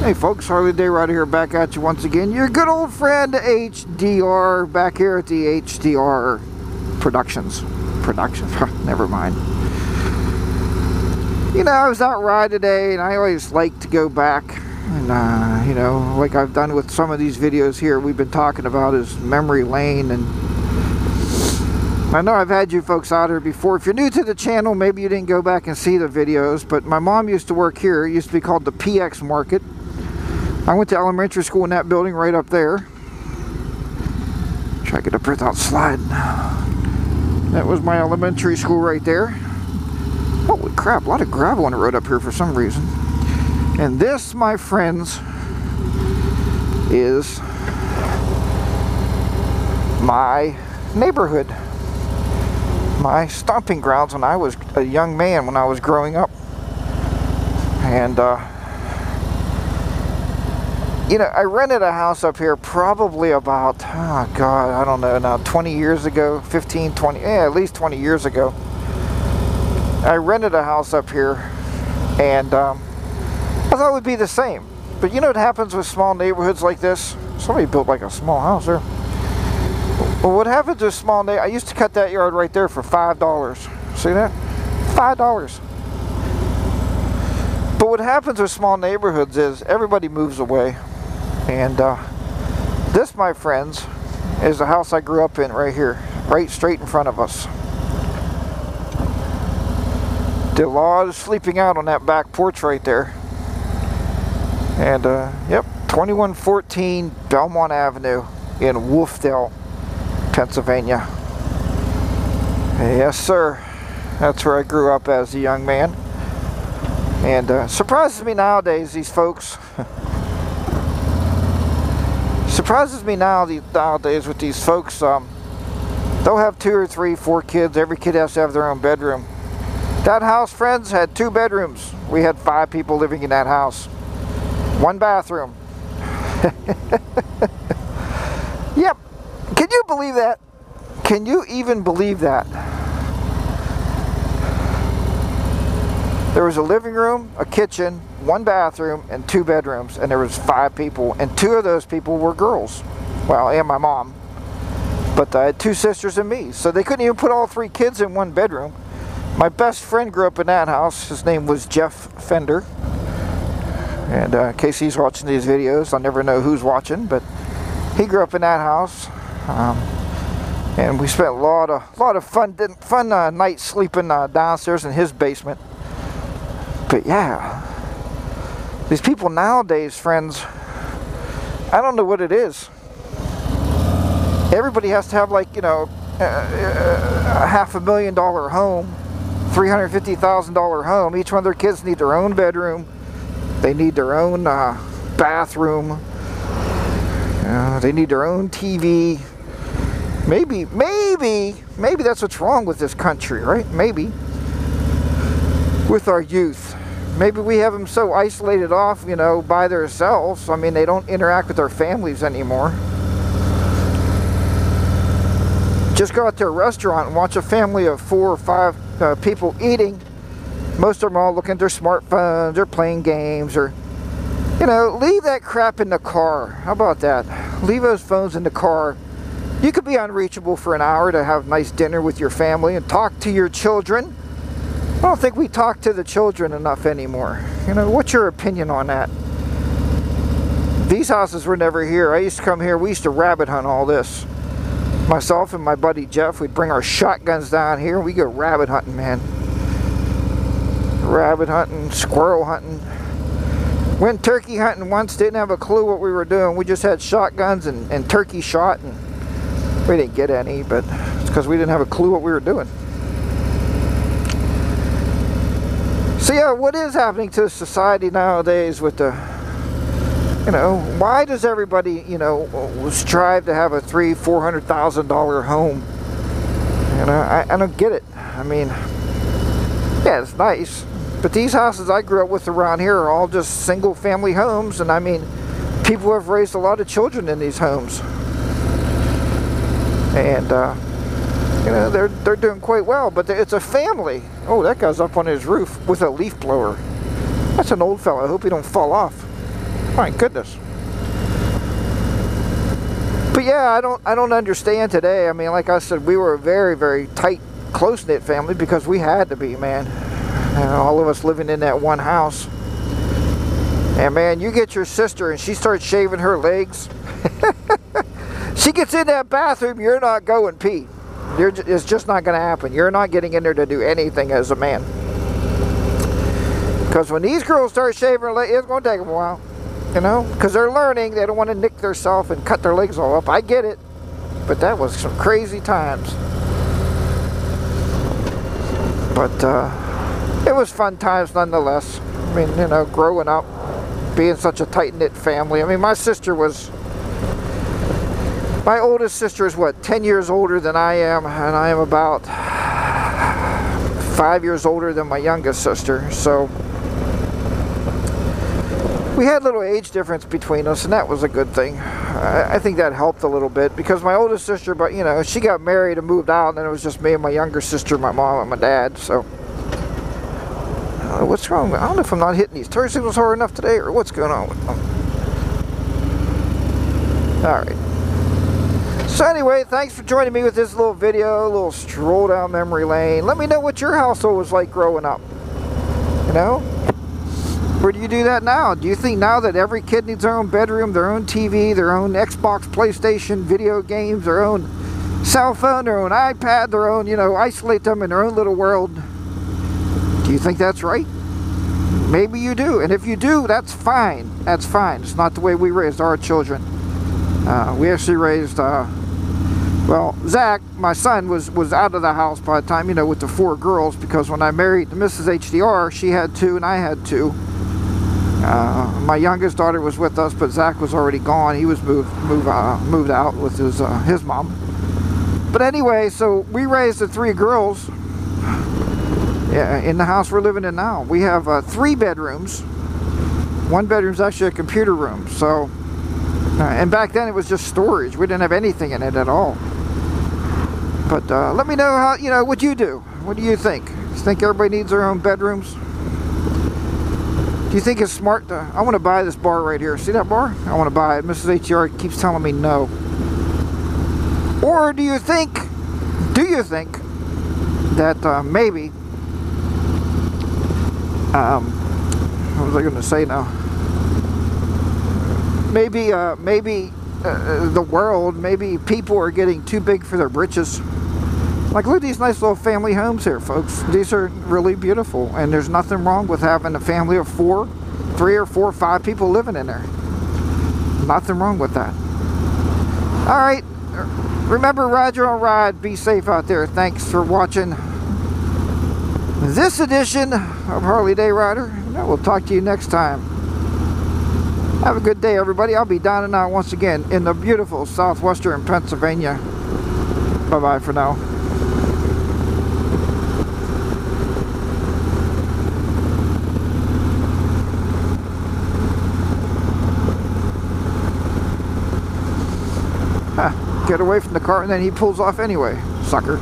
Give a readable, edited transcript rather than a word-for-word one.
Hey folks, Harley Day Rider here, back at you once again. Your good old friend HDR, back here at the HDR Productions. Never mind. You know, I was out riding today, and I always like to go back and, you know, like I've done with some of these videos here we've been talking about is memory lane. And I know I've had you folks out here before. If you're new to the channel, maybe you didn't go back and see the videos, but my mom used to work here. It used to be called the PX Market. I went to elementary school in that building right up there. Try to get up here without sliding. That was my elementary school right there. Holy crap, a lot of gravel on the road up here for some reason. And this, my friends, is my neighborhood. My stomping grounds when I was a young man, when I was growing up. And, you know, I rented a house up here probably about, oh God, I don't know now, 20 years ago, 15, 20, yeah, at least 20 years ago. I rented a house up here, and I thought it would be the same. But you know what happens with small neighborhoods like this? Somebody built like a small house there. Well, what happens with small neighborhoods, I used to cut that yard right there for $5. See that? $5. But what happens with small neighborhoods is everybody moves away. And this, my friends, is the house I grew up in right here, right straight in front of us. Did a lot of sleeping out on that back porch right there. And yep, 2114 Belmont Avenue in Wolfdale, Pennsylvania. Yes, sir. That's where I grew up as a young man. And surprises me nowadays, these folks. Surprises me nowadays with these folks. They'll have 2 or 3, 4 kids. Every kid has to have their own bedroom. That house, friends, had 2 bedrooms. We had 5 people living in that house. 1 bathroom. Yep. Can you believe that? Can you even believe that? There was a living room, a kitchen, 1 bathroom, and 2 bedrooms, and there was 5 people, and 2 of those people were girls. Well, and my mom. But I had 2 sisters and me, so they couldn't even put all 3 kids in 1 bedroom. My best friend grew up in that house. His name was Jeff Fender. And in case he's watching these videos, I'll never know who's watching, but he grew up in that house. And we spent a lot of fun nights sleeping downstairs in his basement. But yeah, these people nowadays, friends, I don't know what it is. Everybody has to have, like, you know, a $500,000 home, $350,000 home. Each one of their kids need their own bedroom. They need their own bathroom. They need their own TV. Maybe that's what's wrong with this country, right? Maybe. With our youth. Maybe we have them so isolated off, you know, by themselves. I mean, they don't interact with their families anymore. Just go out to a restaurant and watch a family of 4 or 5 people eating. Most of them are all looking at their smartphones, they're playing games, or, you know, leave that crap in the car. How about that? Leave those phones in the car. You could be unreachable for an hour to have a nice dinner with your family and talk to your children. I don't think we talk to the children enough anymore. You know, what's your opinion on that? These houses were never here. I used to come here, we used to rabbit hunt all this. Myself and my buddy Jeff, we'd bring our shotguns down here and we go rabbit hunting, man. Rabbit hunting, squirrel hunting. Went turkey hunting once, didn't have a clue what we were doing. We just had shotguns and turkey shot, and we didn't get any, but it's because we didn't have a clue what we were doing. So yeah, what is happening to society nowadays with the, you know, why does everybody, you know, strive to have a $300,000-$400,000 home? You know, I don't get it. I mean, yeah, it's nice, but these houses I grew up with around here are all just single family homes, and I mean, people have raised a lot of children in these homes. And you know, they're doing quite well, but it's a family. Oh, that guy's up on his roof with a leaf blower. That's an old fella. I hope he don't fall off. My goodness. But yeah, I don't understand today. I mean, like I said, we were a very, very tight, close-knit family because we had to be, man. And all of us living in that one house. And man, you get your sister and she starts shaving her legs. She gets in that bathroom, you're not going pee. It's just not going to happen. You're not getting in there to do anything as a man. Because when these girls start shaving their legs, it's going to take them a while. You know, because they're learning, they don't want to nick themselves and cut their legs all up. I get it, but that was some crazy times. But it was fun times nonetheless. I mean, you know, growing up, being such a tight-knit family. I mean, my oldest sister is what, 10 years older than I am, and I am about 5 years older than my youngest sister. So we had a little age difference between us, and that was a good thing. I think that helped a little bit because my oldest sister, but you know, she got married and moved out, and then it was just me and my younger sister, my mom and my dad. So what's wrong? I don't know if I'm not hitting these turn signals hard enough today, or what's going on with them. All right. So anyway, thanks for joining me with this little video, a little stroll down memory lane. Let me know what your household was like growing up. You know? Or do you do that now? Do you think now that every kid needs their own bedroom, their own TV, their own Xbox, PlayStation, video games, their own cell phone, their own iPad, their own, you know, isolate them in their own little world? Do you think that's right? Maybe you do. And if you do, that's fine. That's fine. It's not the way we raised our children. We actually raised, well, Zach, my son, was out of the house by the time, you know, with the 4 girls, because when I married Mrs. HDR, she had 2 and I had 2. My youngest daughter was with us, but Zach was already gone. He was moved out with his mom. But anyway, so we raised the 3 girls in the house we're living in now. We have 3 bedrooms. 1 bedroom's actually a computer room. So, and back then it was just storage. We didn't have anything in it at all. But let me know how, you know, what you do. What do you think? You think everybody needs their own bedrooms? Do you think it's smart to... I want to buy this bar right here. See that bar? I want to buy it. Mrs. HDR keeps telling me no. Or do you think that maybe... what was I going to say now? Maybe the world, maybe people are getting too big for their britches. Like, look at these nice little family homes here, folks. These are really beautiful, and there's nothing wrong with having a family of 3 or 4 or 5 people living in there. Nothing wrong with that. All right, remember, ride your own ride. Be safe out there. Thanks for watching this edition of Harley Day Rider. We'll talk to you next time. Have a good day, everybody. I'll be down and out once again in the beautiful southwestern Pennsylvania. Bye-bye for now. Get away from the car, and then he pulls off anyway, sucker.